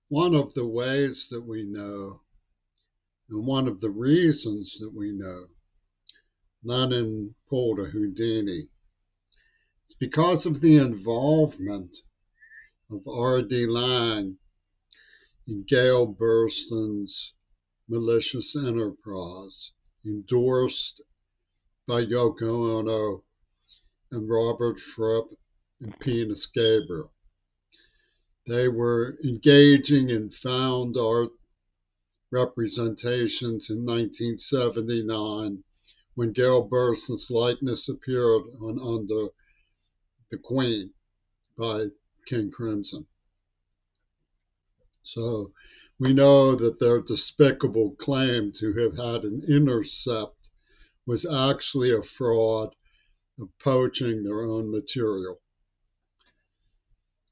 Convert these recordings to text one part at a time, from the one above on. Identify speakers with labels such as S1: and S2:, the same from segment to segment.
S1: One of the ways that we know, and one of the reasons that we know, Lenin pulled a Houdini, it's because of the involvement of R.D. Laing in Gail Burston's malicious enterprise, endorsed by Yoko Ono and Robert Fripp and Penis Gabriel. They were engaging in found art representations in 1979 when Gail Burson's likeness appeared on Under the Queen by King Crimson. So we know that their despicable claim to have had an intercept was actually a fraud of poaching their own material.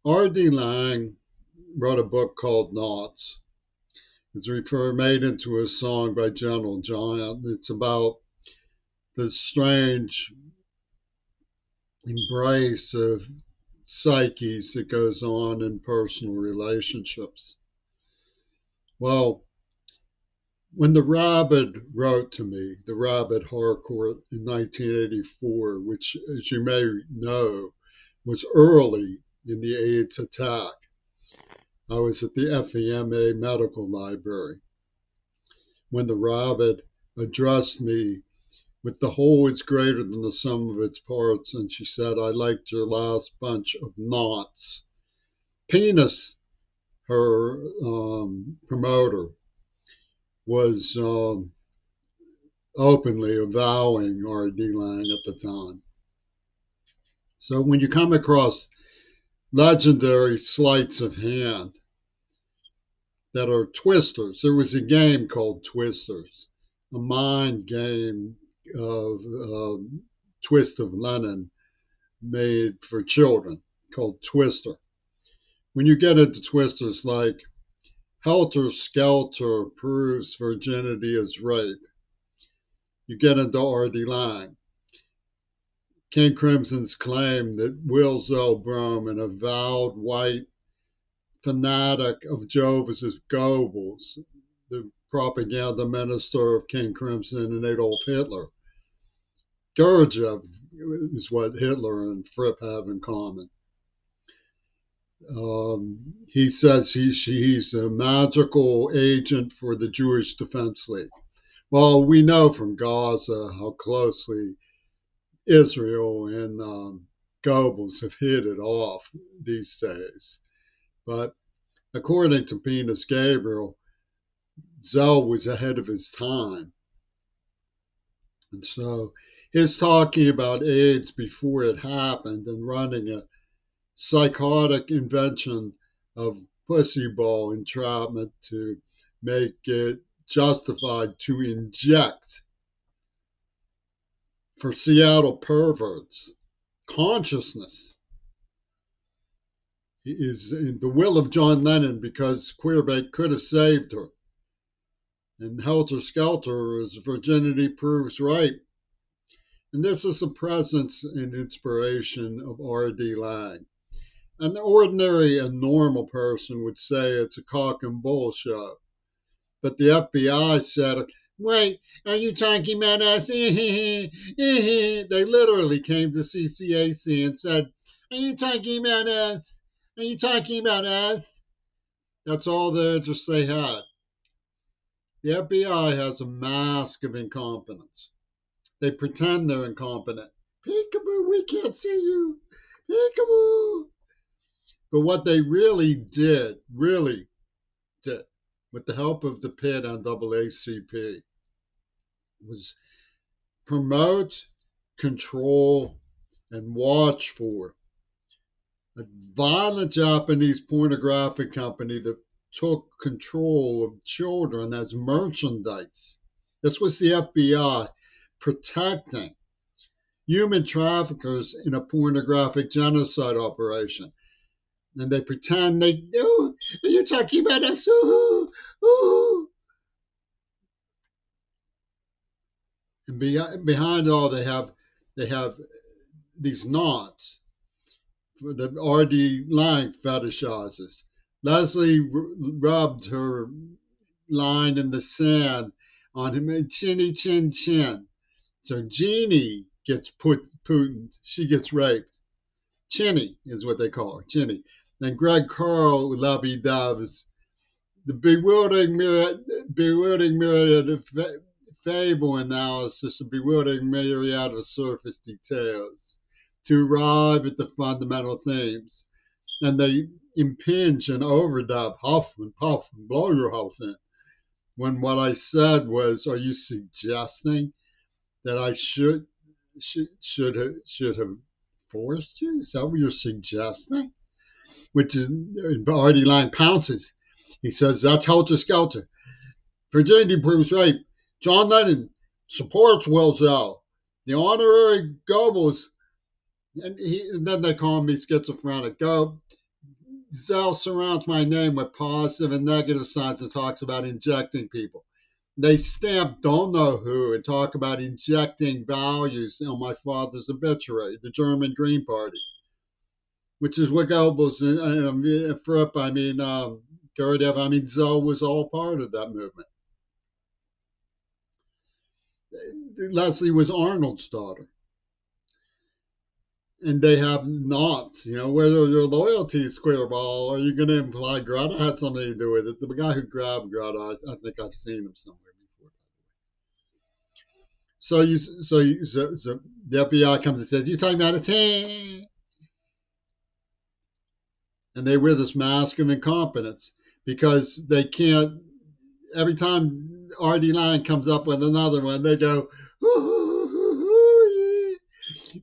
S1: R.D. Laing wrote a book called Knots. It's made into a song by Gentle Giant. It's about the strange embrace of psyches that goes on in personal relationships. Well, when the Rabbit wrote to me, the Rabbit Harcourt in 1984, which, as you may know, was early in the AIDS attack, I was at the FEMA Medical Library when the Rabbit addressed me with "the whole is greater than the sum of its parts," and she said, "I liked your last bunch of knots." Penis, her promoter, was openly avowing R.D. Laing at the time. So when you come across legendary sleights of hand that are twisters, there was a game called Twisters, a mind game of Twist of Lenin made for children called Twister. When you get into twisters like Helter Skelter proves virginity is rape, you get into R.D. Laing. King Crimson's claim that Will Zell-Brom, an avowed white fanatic of Joseph Goebbels, the propaganda minister of King Crimson and Adolf Hitler, Gurdjieff is what Hitler and Fripp have in common. He says he's a magical agent for the Jewish Defense League. Well, we know from Gaza how closely Israel and Goebbels have hit it off these days. But according to Penis Gabriel, Zell was ahead of his time. And so his talking about AIDS before it happened and running a psychotic invention of pussy ball entrapment to make it justified to inject for Seattle perverts consciousness is in the will of John Lennon, because Queerbait could have saved her. And Helter Skelter is virginity proves right. And this is the presence and inspiration of R.D. Laing. An ordinary and normal person would say it's a cock and bull show. But the FBI said, "Wait, are you talking about us?" They literally came to CCAC and said, "Are you talking about us? Are you talking about us?" That's all the interest they had. The FBI has a mask of incompetence. They pretend they're incompetent. Peekaboo, we can't see you. Peekaboo. But what they really did, with the help of the PID and NAACP, was promote, control, and watch for a violent Japanese pornographic company that took control of children as merchandise. This was the FBI protecting human traffickers in a pornographic genocide operation. And they pretend are you talking about us? Ooh, ooh. And behind it all, they have these knots that R.D. Laing fetishizes. Leslie rubbed her line in the sand on him, and chinny chin chin. So Jeannie gets Putin. She gets raped. Chinny is what they call her, Chinny. And Greg Carl lovey doves the bewildering myriad of fable analysis, a bewildering myriad of surface details to arrive at the fundamental themes. And they impinge and overdub, huff and puff and blow your house in. When what I said was, are you suggesting that I should have forced you? Is that what you're suggesting? Which is Artie Lang pounces. He says that's helter skelter. Virginity proves rape. John Lennon supports Wilzel. The honorary Goebbels, and then they call me schizophrenic. Zell surrounds my name with positive and negative signs and talks about injecting people. They stamp don't know who and talk about injecting values on my father's obituary, the German Green Party, which is what Goebbels, Fripp, Gurdjieff, Zell was all part of that movement. Leslie was Arnold's daughter. And they have knots, whether their loyalty is Squareball, are you going to imply Greta had something to do with it? The guy who grabbed Greta, I think I've seen him somewhere before. So the FBI comes and says, "You talking about a team?" And they wear this mask of incompetence because they can't. Every time RD Line comes up with another one, they go,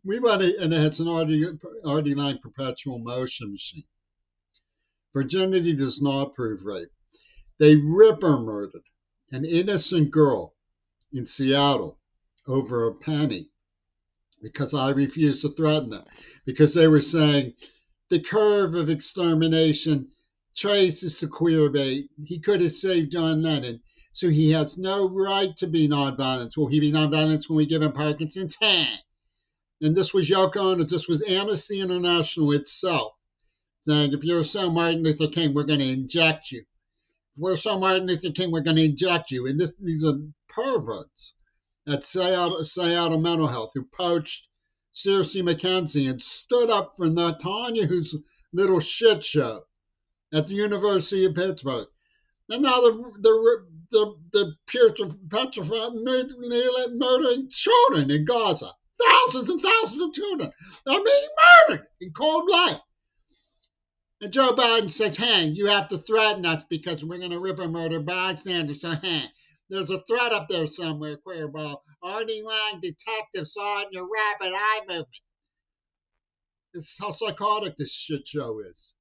S1: we want to, and it's an RD9 perpetual motion machine. Virginity does not prove rape. They Ripper murdered an innocent girl in Seattle over a penny because I refused to threaten them. Because they were saying the curve of extermination traces to queer bait. He could have saved John Lennon, so he has no right to be nonviolent. Will he be nonviolent when we give him Parkinson's? And this was Yoko Ono, this was Amnesty International itself, saying, if you're so Martin Luther King, we're going to inject you. If we're so Martin Luther King, we're going to inject you. And these are perverts at Seattle Mental Health who poached Circe McKenzie and stood up for Netanyahu's little shit show at the University of Pittsburgh. And now they're petrified, murdering children in Gaza. Thousands and thousands of children are being murdered in cold blood. And Joe Biden says, hey, you have to threaten us because we're going to rip and murder bystanders. So, hey, there's a threat up there somewhere, Queerball. Artie Lang, detective, saw it in your rapid eye movement. This is how psychotic this shit show is.